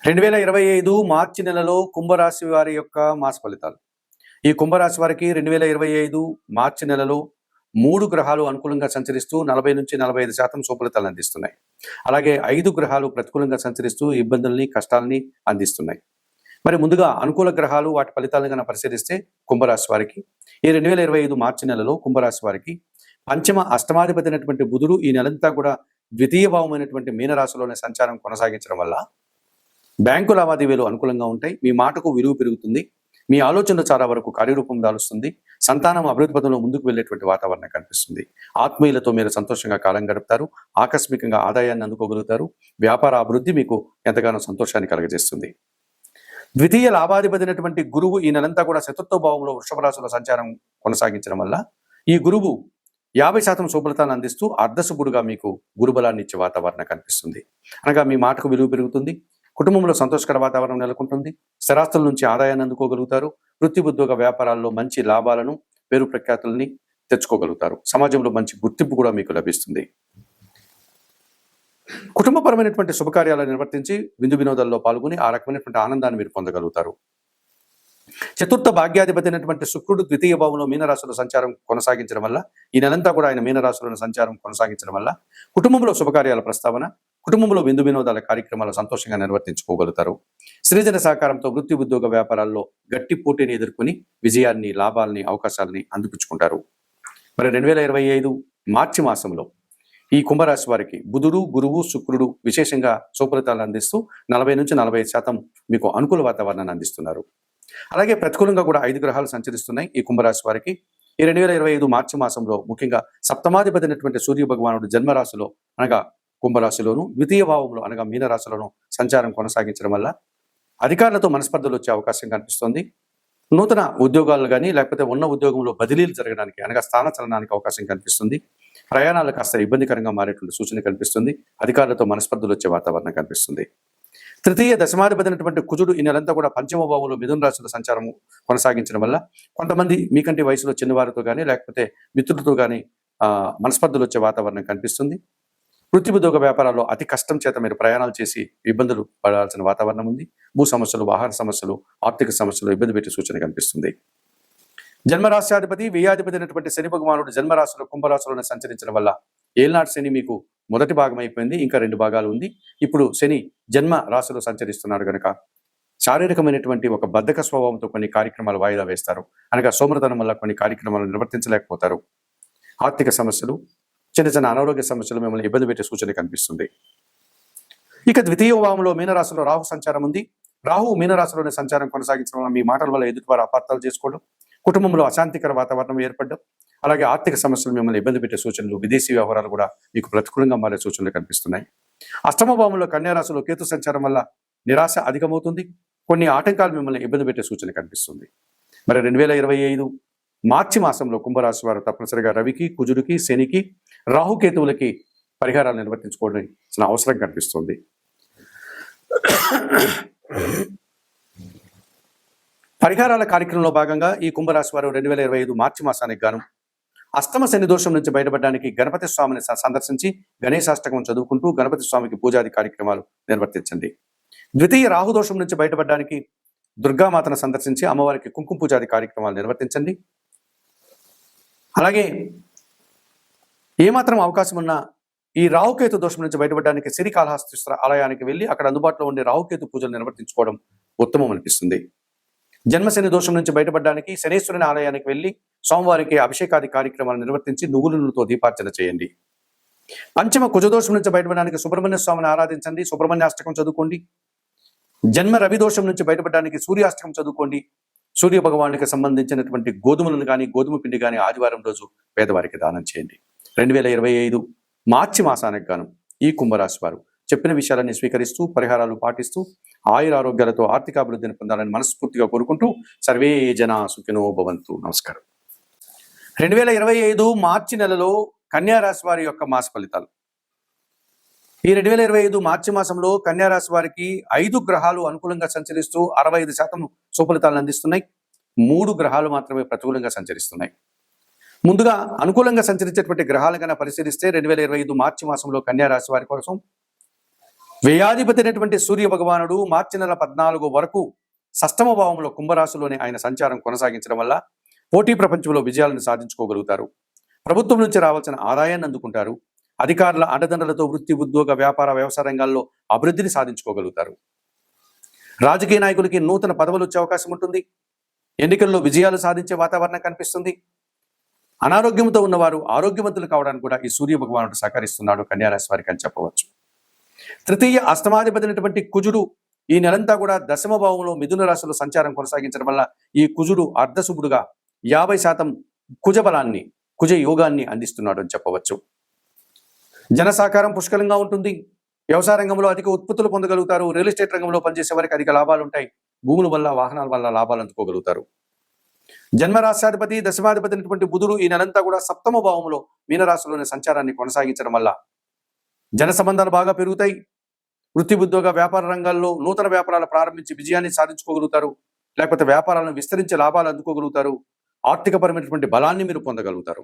2025 మార్చి నెలలో కుంభరాశి వారి యొక్క మాస ఫలితాలు. ఈ కుంభరాశి వారికి 2025 మార్చి నెలలో 3 గ్రహాలు అనుకూలంగా సంచరిస్తూ 40-45% సుఫలితాలను అందిస్తున్నాయి. అలాగే 5 గ్రహాలు ప్రతికూలంగా సంచరిస్తూ ఇబ్బందుల్ని, కష్టాలని అందిస్తున్నాయి. మరి ముందుగా అనుకూల గ్రహాలు వాటి ఫలితాలను కనుక పరిశీలిస్తే కుంభరాశి వారికి ఈ 2025 మార్చి నెలలో కుంభరాశి వారికి పంచమ అష్టమాధిపతి అయినటువంటి బుధుడు ఈ నెలంతా కూడా ద్వితీయ భావమైనటువంటి మీనరాశిలోనే సంచారం కొనసాగించడం వల్ల బ్యాంకు లావాదేవీలు అనుకూలంగా ఉంటాయి. మీ మాటకు విలువ పెరుగుతుంది. మీ ఆలోచనలు చాలా వరకు కార్యరూపం దాలుస్తుంది. సంతానం అభివృద్ధి పథంలో ముందుకు వెళ్ళేటువంటి వాతావరణం కనిపిస్తుంది. ఆత్మీయులతో మీరు సంతోషంగా కాలం గడుపుతారు. ఆకస్మికంగా ఆదాయాన్ని అందుకోగలుగుతారు. వ్యాపార అభివృద్ధి మీకు ఎంతగానో సంతోషాన్ని కలగజేస్తుంది. ద్వితీయ లాభాధిపతి అయినటువంటి గురువు ఈ నెలంతా కూడా చతుర్థ భావంలో వృషభ రాశిలో సంచారం కొనసాగించడం వల్ల ఈ గురువు 50% శుభఫలితాన్ని అందిస్తూ అర్ధశుభుడుగా మీకు గురుబలాన్ని ఇచ్చే వాతావరణం కనిపిస్తుంది. అనగా మీ మాటకు విలువ పెరుగుతుంది. కుటుంబంలో సంతోషకర వాతావరణం నెలకొంటుంది. స్థిరాస్తుల నుంచి ఆదాయాన్ని అందుకోగలుగుతారు. వృత్తి ఉద్యోగ వ్యాపారాల్లో మంచి లాభాలను, పేరు ప్రఖ్యాతుల్ని తెచ్చుకోగలుగుతారు. సమాజంలో మంచి గుర్తింపు కూడా మీకు లభిస్తుంది. కుటుంబపరమైనటువంటి శుభకార్యాలను నిర్వర్తించి విందు వినోదాల్లో పాల్గొని ఆ రకమైనటువంటి ఆనందాన్ని మీరు పొందగలుగుతారు. చతుర్థ భాగ్యాధిపతి అయినటువంటి శుక్రుడు ద్వితీయ భావంలో మీనరాశిలో సంచారం కొనసాగించడం వల్ల ఈ నెలంతా కూడా ఆయన మీనరాశిలో సంచారం కొనసాగించడం వల్ల కుటుంబంలో శుభకార్యాల ప్రస్తావన, కుటుంబంలో విందు వినోదాల కార్యక్రమాలు సంతోషంగా నిర్వర్తించుకోగలుగుతారు. స్త్రీజన సహకారంతో వృత్తి ఉద్యోగ వ్యాపారాల్లో గట్టి పోటీని ఎదుర్కొని విజయాన్ని, లాభాలని, అవకాశాలని అందిపుచ్చుకుంటారు. మరి 2025 మార్చి మాసంలో ఈ కుంభరాశి వారికి బుధుడు, గురువు, శుక్రుడు విశేషంగా సుఫలితాలను అందిస్తూ 40-45% మీకు అనుకూల వాతావరణాన్ని అందిస్తున్నారు. అలాగే ప్రతికూలంగా కూడా 5 గ్రహాలు సంచరిస్తున్నాయి ఈ కుంభరాశి వారికి. ఈ 2025 మార్చి మాసంలో ముఖ్యంగా సప్తమాధిపతి అయినటువంటి సూర్య భగవానుడు జన్మరాశిలో అనగా కుంభరాశిలోను, ద్వితీయ భావంలో అనగా మీనరాశిలోను సంచారం కొనసాగించడం వల్ల అధికారులతో మనస్పర్ధలు వచ్చే అవకాశం కనిపిస్తుంది. నూతన ఉద్యోగాలు కానీ లేకపోతే ఉన్న ఉద్యోగంలో బదిలీలు జరగడానికి అనగా స్థానచలనానికి అవకాశం కనిపిస్తుంది. ప్రయాణాలు కాస్త ఇబ్బందికరంగా మారేటువంటి సూచన కనిపిస్తుంది. అధికారులతో మనస్పర్ధలు వచ్చే వాతావరణం కనిపిస్తుంది. తృతీయ దశమాధిపతి అయినటువంటి కుజుడు ఈ నెలంతా కూడా పంచమ భావంలో మిథున రాశిలో సంచారం కొనసాగించడం వల్ల కొంతమంది మీకంటే వయసులో చిన్నవారితో కానీ లేకపోతే మిత్రులతో కానీ మనస్పర్ధలు వచ్చే వాతావరణం కనిపిస్తుంది. వృత్తి ఉద్యోగ వ్యాపారాల్లో అతి కష్టం చేత మీరు ప్రయాణాలు చేసి ఇబ్బందులు పడాల్సిన వాతావరణం ఉంది. భూ సమస్యలు, వాహన సమస్యలు, ఆర్థిక సమస్యలు ఇబ్బంది పెట్టే సూచన కనిపిస్తుంది. జన్మరాశ్యాధిపతి వ్యయాధిపతి అయినటువంటి శని భగవానుడు జన్మరాశిలో కుంభరాశిలోనే సంచరించడం వల్ల ఏళ్నాటి శని మీకు మొదటి భాగం అయిపోయింది. ఇంకా 2 భాగాలు ఉంది. ఇప్పుడు శని జన్మ రాశిలో సంచరిస్తున్నాడు కనుక శారీరకమైనటువంటి ఒక బద్ధక స్వభావంతో కొన్ని కార్యక్రమాలు వాయిదా వేస్తారు. అనగా సోమరతనం వల్ల కొన్ని కార్యక్రమాలు నిర్వర్తించలేకపోతారు. ఆర్థిక సమస్యలు, చిన్న చిన్న అనారోగ్య సమస్యలు మిమ్మల్ని ఇబ్బంది పెట్టే సూచన కనిపిస్తుంది. ఇక ద్వితీయ భావంలో మీనరాశిలో రాహు సంచారం ఉంది. రాహు మీనరాశిలోనే సంచారం కొనసాగించడం వల్ల మీ మాటల వల్ల ఎదుటివారు అపార్థాలు చేసుకోవడం, కుటుంబంలో అశాంతికర వాతావరణం ఏర్పడడం, అలాగే ఆర్థిక సమస్యలు మిమ్మల్ని ఇబ్బంది పెట్టే సూచనలు, విదేశీ వ్యవహారాలు కూడా మీకు ప్రతికూలంగా మారే సూచనలు కనిపిస్తున్నాయి. అష్టమ భావంలో కన్యారాశిలో కేతు సంచారం వల్ల నిరాశ అధికమవుతుంది. కొన్ని ఆటంకాలు మిమ్మల్ని ఇబ్బంది పెట్టే సూచన కనిపిస్తుంది. మరి 2025 మార్చి మాసంలో కుంభరాశి వారు తప్పనిసరిగా రవికి, కుజుడికి, శనికి, రాహుకేతువులకి పరిహారాలు నిర్వర్తించుకోవాల్సిన అవసరం కనిపిస్తుంది. పరిహారాల కార్యక్రమంలో భాగంగా ఈ కుంభరాశి వారు 2025 మార్చి మాసానికి గాను అష్టమ శని దోషం నుంచి బయటపడడానికి గణపతి స్వామిని సందర్శించి గణేశాష్టకం చదువుకుంటూ గణపతి స్వామికి పూజాది కార్యక్రమాలు నిర్వర్తించండి. ద్వితీయ రాహు దోషం నుంచి బయటపడడానికి దుర్గామాతను సందర్శించి అమ్మవారికి కుంకుమ పూజాది కార్యక్రమాలు నిర్వర్తించండి. అలాగే ఏమాత్రం అవకాశం ఉన్నా ఈ రాహుకేతు దోషం నుంచి బయటపడడానికి శ్రీకాళహస్తీశ్వర ఆలయానికి వెళ్ళి అక్కడ అందుబాటులో ఉండే రాహుకేతు పూజలు నిర్వర్తించుకోవడం ఉత్తమం అనిపిస్తుంది. జన్మశని దోషం నుంచి బయటపడడానికి శనేశ్వరుని ఆలయానికి వెళ్ళి సోమవారికి అభిషేకాది కార్యక్రమాలు నిర్వర్తించి నువ్వుల నూనెతో దీపార్చన చేయండి. పంచమ కుజదోషం నుంచి బయటపడడానికి సుబ్రహ్మణ్య స్వామిని ఆరాధించండి. సుబ్రహ్మణ్యాష్టకం చదువుకోండి. జన్మ రవి దోషం నుంచి బయటపడడానికి సూర్యాష్టకం చదువుకోండి. సూర్య భగవానికి సంబంధించినటువంటి గోధుమలను కానీ గోధుమ పిండి కానీ ఆదివారం రోజు పేదవారికి దానం చేయండి. 2025 మార్చి మాసానికి గాను ఈ కుంభరాశి వారు చెప్పిన విషయాలన్నీ స్వీకరిస్తూ పరిహారాలు పాటిస్తూ ఆయురారోగ్యాలతో ఆర్థికాభివృద్ధిని పొందాలని మనస్ఫూర్తిగా కోరుకుంటూ సర్వే జనా సుఖినో భవంతు. నమస్కారం. 2025 మార్చి నెలలో కన్యారాశి వారి యొక్క మాస ఫలితాలు. ఈ 2025 మార్చి మాసంలో కన్యారాశి వారికి 5 గ్రహాలు అనుకూలంగా సంచరిస్తూ 65% సుఫలితాలను అందిస్తున్నాయి. 3 గ్రహాలు మాత్రమే ప్రతికూలంగా సంచరిస్తున్నాయి. ముందుగా అనుకూలంగా సంచరించేటువంటి గ్రహాలు కన్నా పరిశీలిస్తే 2025 మార్చి మాసంలో కన్యారాశి వారి కోసం వ్యయాధిపతి అయినటువంటి సూర్య భగవానుడు మార్చి నెల 14 వరకు షష్టమ భావంలో కుంభరాశిలోనే ఆయన సంచారం కొనసాగించడం వల్ల పోటీ ప్రపంచంలో విజయాలను సాధించుకోగలుగుతారు. ప్రభుత్వం నుంచి రావాల్సిన ఆదాయాన్ని అందుకుంటారు. అధికారుల అండదండలతో వృత్తి, ఉద్యోగ, వ్యాపార, వ్యవసాయ రంగాల్లో అభివృద్ధిని సాధించుకోగలుగుతారు. రాజకీయ నాయకులకి నూతన పదవులు వచ్చే అవకాశం ఉంటుంది. ఎన్నికల్లో విజయాలు సాధించే వాతావరణం కనిపిస్తుంది. అనారోగ్యంతో ఉన్నవారు ఆరోగ్యవంతులు కావడానికి కూడా ఈ సూర్య భగవానుడు సహకరిస్తున్నాడు కన్యారాశి వారికి అని చెప్పవచ్చు. తృతీయ అష్టమాధిపతినటువంటి కుజుడు ఈ నెలంతా కూడా దశమ భావంలో మిథున రాశిలో సంచారం కొనసాగించడం వల్ల ఈ కుజుడు అర్ధశుభుడుగా 50% కుజ బలాన్ని, కుజ యోగాన్ని అందిస్తున్నాడు అని చెప్పవచ్చు. జన సహకారం పుష్కలంగా ఉంటుంది. వ్యవసాయ రంగంలో అధిక ఉత్పత్తులు పొందగలుగుతారు. రియల్ ఎస్టేట్ రంగంలో పనిచేసే వారికి అధిక లాభాలు ఉంటాయి. భూముల వల్ల, వాహనాల వల్ల లాభాలు అందుకోగలుగుతారు. జన్మరాశ్యాధిపతి దశమాధిపతి అయినటువంటి బుధుడు ఈ నెలంతా కూడా సప్తమ భావంలో మీనరాశిలోని సంచారాన్ని కొనసాగించడం వల్ల జన సంబంధాలు బాగా పెరుగుతాయి. వృత్తి, ఉద్యోగ, వ్యాపార రంగాల్లో నూతన వ్యాపారాలు ప్రారంభించి విజయాన్ని సాధించుకోగలుగుతారు. లేకపోతే వ్యాపారాలను విస్తరించే లాభాలు అందుకోగలుగుతారు. ఆర్థికపరమైనటువంటి బలాన్ని మీరు పొందగలుగుతారు.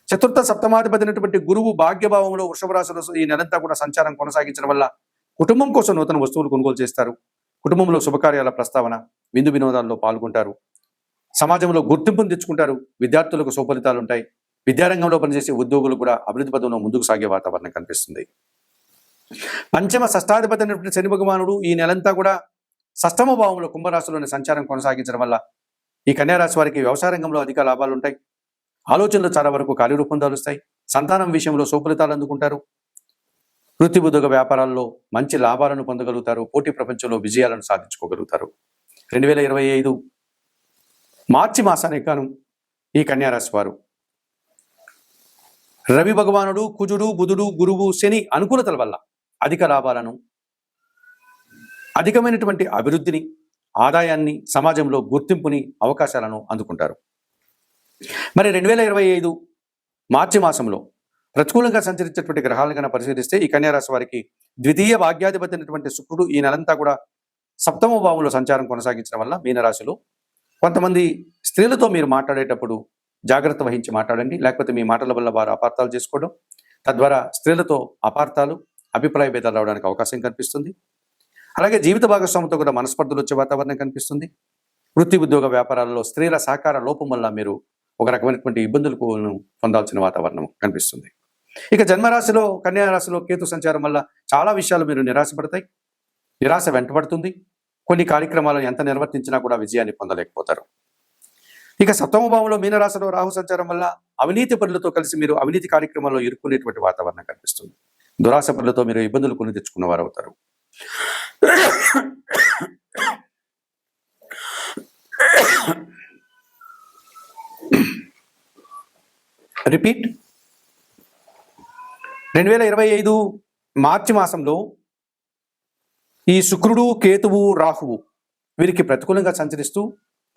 చతుర్థ సప్తమాధిపతి అయినటువంటి గురువు భాగ్యభావంలో వృషభ రాశిలో ఈ నెలంతా కూడా సంచారం కొనసాగించడం వల్ల కుటుంబం కోసం నూతన వస్తువులు కొనుగోలు చేస్తారు. కుటుంబంలో శుభకార్యాల ప్రస్తావన, విందు వినోదాల్లో పాల్గొంటారు. సమాజంలో గుర్తింపును తెచ్చుకుంటారు. విద్యార్థులకు సుఫలితాలు ఉంటాయి. విద్యారంగంలో పనిచేసే ఉద్యోగులు కూడా అభివృద్ధి పదంలో ముందుకు సాగే వాతావరణం కనిపిస్తుంది. పంచమ షష్టాధిపతి అయినటువంటి శని భగవానుడు ఈ నెలంతా కూడా షష్టమ భావంలో కుంభరాశిలోని సంచారం కొనసాగించడం వల్ల ఈ కన్యారాశి వారికి వ్యవసాయ రంగంలో అధిక లాభాలు ఉంటాయి. ఆలోచనలు చాలా వరకు కార్యరూపం దాలుస్తాయి. సంతానం విషయంలో సుఫలితాలు అందుకుంటారు. వృత్తి, ఉద్యోగ, వ్యాపారాల్లో మంచి లాభాలను పొందగలుగుతారు. పోటీ ప్రపంచంలో విజయాలను సాధించుకోగలుగుతారు. 2025 మార్చి మాసానికి గాను ఈ కన్యారాశి వారు రవి భగవానుడు, కుజుడు, బుధుడు, గురువు, శని అనుకూలతల వల్ల అధిక లాభాలను, అధికమైనటువంటి అభివృద్ధిని, ఆదాయాన్ని, సమాజంలో గుర్తింపుని, అవకాశాలను అందుకుంటారు. మరి 2025 మార్చి మాసంలో ప్రతికూలంగా సంచరించేటువంటి గ్రహాలను కన్నా పరిశీలిస్తే ఈ కన్యారాశి వారికి ద్వితీయ భాగ్యాధిపతి అయినటువంటి శుక్రుడు ఈ నెలంతా కూడా సప్తమ భావంలో సంచారం కొనసాగించడం వల్ల మీనరాశిలో కొంతమంది స్త్రీలతో మీరు మాట్లాడేటప్పుడు జాగ్రత్త వహించి మాట్లాడండి. లేకపోతే మీ మాటల వల్ల వారు అపార్థాలు చేసుకోవడం, తద్వారా స్త్రీలతో అపార్థాలు, అభిప్రాయ భేదాలు రావడానికి అవకాశం కనిపిస్తుంది. అలాగే జీవిత భాగస్వామితో కూడా మనస్పర్ధలు వచ్చే వాతావరణం కనిపిస్తుంది. వృత్తి, ఉద్యోగ, వ్యాపారాల్లో స్త్రీల సహకార లోపం వల్ల మీరు ఒక రకమైనటువంటి ఇబ్బందులకు పొందాల్సిన వాతావరణం కనిపిస్తుంది. ఇక జన్మరాశిలో కన్యారాశిలో కేతు సంచారం వల్ల చాలా విషయాలు మీరు నిరాశపడతాయి. నిరాశ వెంటబడుతుంది. కొన్ని కార్యక్రమాలను ఎంత నిర్వర్తించినా కూడా విజయాన్ని పొందలేకపోతారు. ఇక సప్తమ భావంలో మీనరాశిలో రాహు సంచారం వల్ల అవినీతి పనులతో కలిసి మీరు అవినీతి కార్యక్రమాల్లో ఇరుక్కునేటువంటి వాతావరణం కనిపిస్తుంది. దురాశ పనులతో మీరు ఇబ్బందులు కొని తెచ్చుకున్న వారు అవుతారు. రిపీట్ 2025 మార్చి మాసంలో ఈ శుక్రుడు, కేతువు, రాహువు వీరికి ప్రతికూలంగా సంచరిస్తూ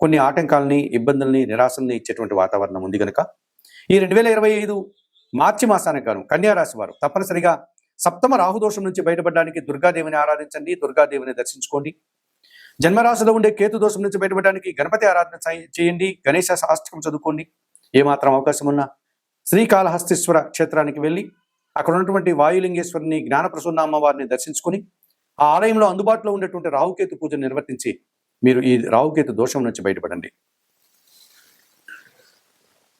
కొన్ని ఆటంకాలని, ఇబ్బందుల్ని, నిరాశల్ని ఇచ్చేటువంటి వాతావరణం ఉంది కనుక ఈ 2025 మార్చి మాసానికి గాను కన్యారాశి వారు తప్పనిసరిగా సప్తమ రాహుదోషం నుంచి బయటపడడానికి దుర్గాదేవిని ఆరాధించండి. దుర్గాదేవిని దర్శించుకోండి. జన్మరాశిలో ఉండే కేతు దోషం నుంచి బయటపడడానికి గణపతి ఆరాధన చేయండి. గణేశ శాస్త్రం చదువుకోండి. ఏమాత్రం అవకాశం ఉన్నా శ్రీకాళహస్తీశ్వర క్షేత్రానికి వెళ్ళి అక్కడ ఉన్నటువంటి వాయులింగేశ్వరిని, జ్ఞానప్రసూన్న అమ్మవారిని దర్శించుకుని ఆ ఆలయంలో అందుబాటులో ఉండేటువంటి రాహుకేతు పూజను నిర్వర్తించి మీరు ఈ రాహుకేతు దోషం నుంచి బయటపడండి.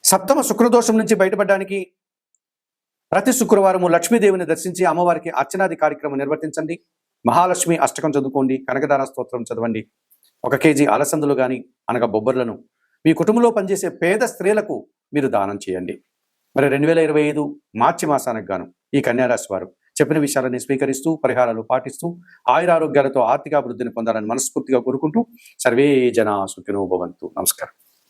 సప్తమ శుక్రదోషం నుంచి బయటపడడానికి ప్రతి శుక్రవారము లక్ష్మీదేవిని దర్శించి అమ్మవారికి అర్చనాది కార్యక్రమం నిర్వర్తించండి. మహాలక్ష్మి అష్టకం చదువుకోండి. కనకదార స్తోత్రం చదవండి. 1 కేజీ అలసందులు కానీ అనగా బొబ్బర్లను మీ కుటుంబంలో పనిచేసే పేద స్త్రీలకు మీరు దానం చేయండి. మరి 2025 మార్చి మాసానికి గాను ఈ కన్యారాశి వారు చెప్పిన విషయాలని స్వీకరిస్తూ పరిహారాలు పాటిస్తూ ఆయురారోగ్యాలతో ఆర్థికాభివృద్ధిని పొందాలని మనస్ఫూర్తిగా కోరుకుంటూ సర్వే జనా సుఖినో భవంతు. నమస్కారం.